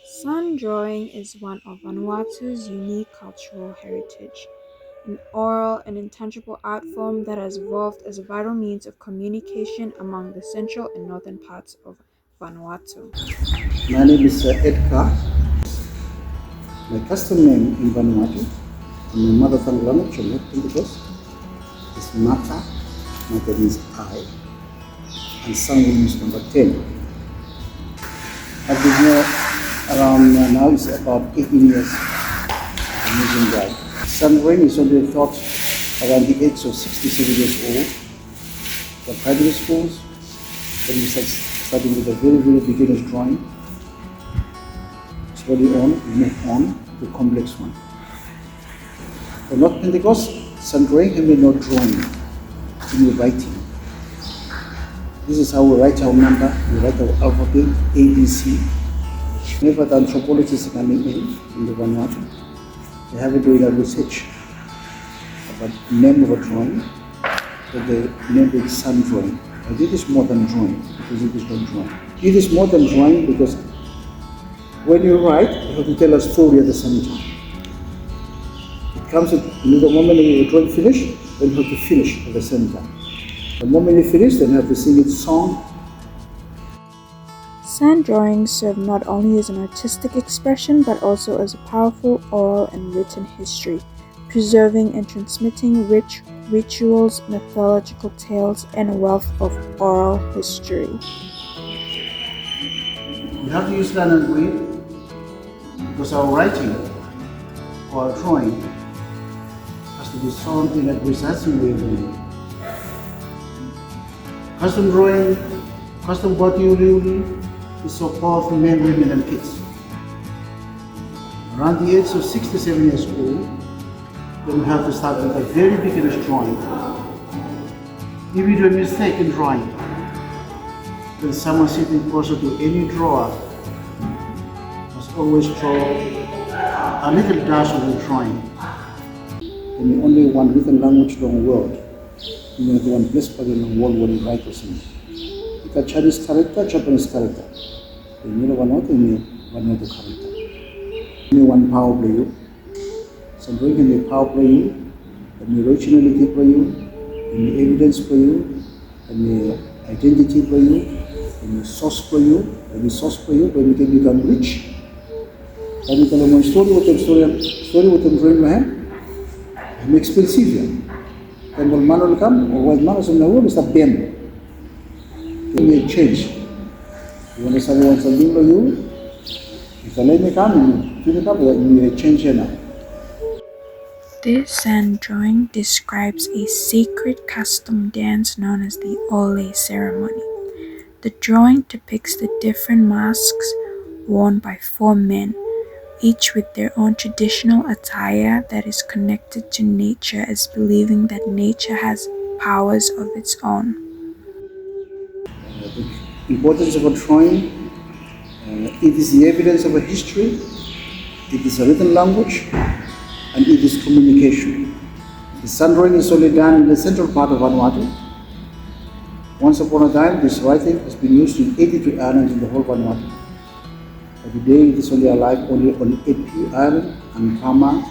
Sand drawing is one of Vanuatu's unique cultural heritage, an oral and intangible art form that has evolved as a vital means of communication among the central and northern parts of Vanuatu. My name is Edgar. My custom name in Vanuatu, in my mother tongue language, I'm not Pentecost, is Mata. Mata means I, and Sang means number 10. I've been here around now, it's about 18 years as a museum guide. Sandring is only taught around the age of 67 years old. The primary schools, when we start starting with a very, very beginner's drawing. Slowly on, we move on to complex one. For North Pentecost, sand drawing can be not drawing, it means writing. This is how we write our number, we write our alphabet, A, B, C. Whenever the anthropologists are coming in the Vanuatu, they have been doing a research about the name of a drawing, so they named it sand drawing. But it is more than drawing, because it is not drawing. It is more than drawing because when you write, you have to tell a story at the same time. It comes at the moment you drawing finish, then you have to finish at the same time. The moment you finish, then you have to sing its song. Sand drawings serve not only as an artistic expression but also as a powerful oral and written history, preserving and transmitting rich rituals, mythological tales, and a wealth of oral history. We have to use pen and read because our writing or our drawing has to be shown in a precise way. Custom drawing, custom body is so powerful men, women, and kids. Around the age of 67 years old, then we have to start with a very beginner's drawing. If you do a mistake in drawing, then someone sitting closer to any drawer must always draw a little dash of the drawing. And only one written language in the world, you know, the one blessed by the world when you write or something. It's a Chinese character, Japanese character. You know, one other character. You one power play you. Something can be power play you, and the originality play you, and the evidence play you, and the identity play you, and the source play you, and the source play you, when you can become rich. And you tell them story with them drawing my hand, and expensive here. And when man will come, or when man is in the world, it's a bend. Then you change. You want someone something for you, if the lady come, you pick up, you change here now. This sand drawing describes a sacred custom dance known as the Ole ceremony. The drawing depicts the different masks worn by 4 men, each with their own traditional attire that is connected to nature, as believing that nature has powers of its own. The importance of a drawing, it is the evidence of a history, it is a written language, and it is communication. The sand drawing is only done in the central part of Vanuatu. Once upon a time, this writing has been used in 83 islands in the whole Vanuatu. But today, it is only alive only on 8 Island, and Pama,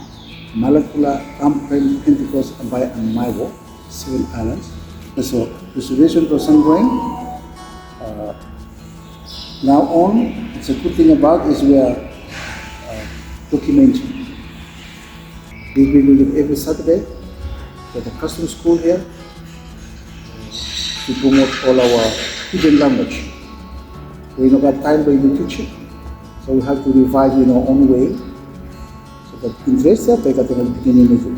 Malakula, Kampen, Pentecost, Abai, and Maiwo, 7 islands. So, preservation for sand drawing. Now on, it's a good thing about is we are documenting. We will do every Saturday at the custom school here to promote all our hidden language. We don't have time when we teach it, so we have to revise in our own way. So that interest that they got at the beginning of it.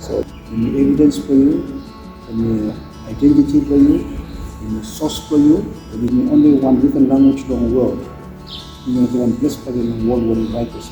So the evidence for you, and the identity for you, and the source for you, and in only one written language in the world. You know, the one blessed by the world when you write this.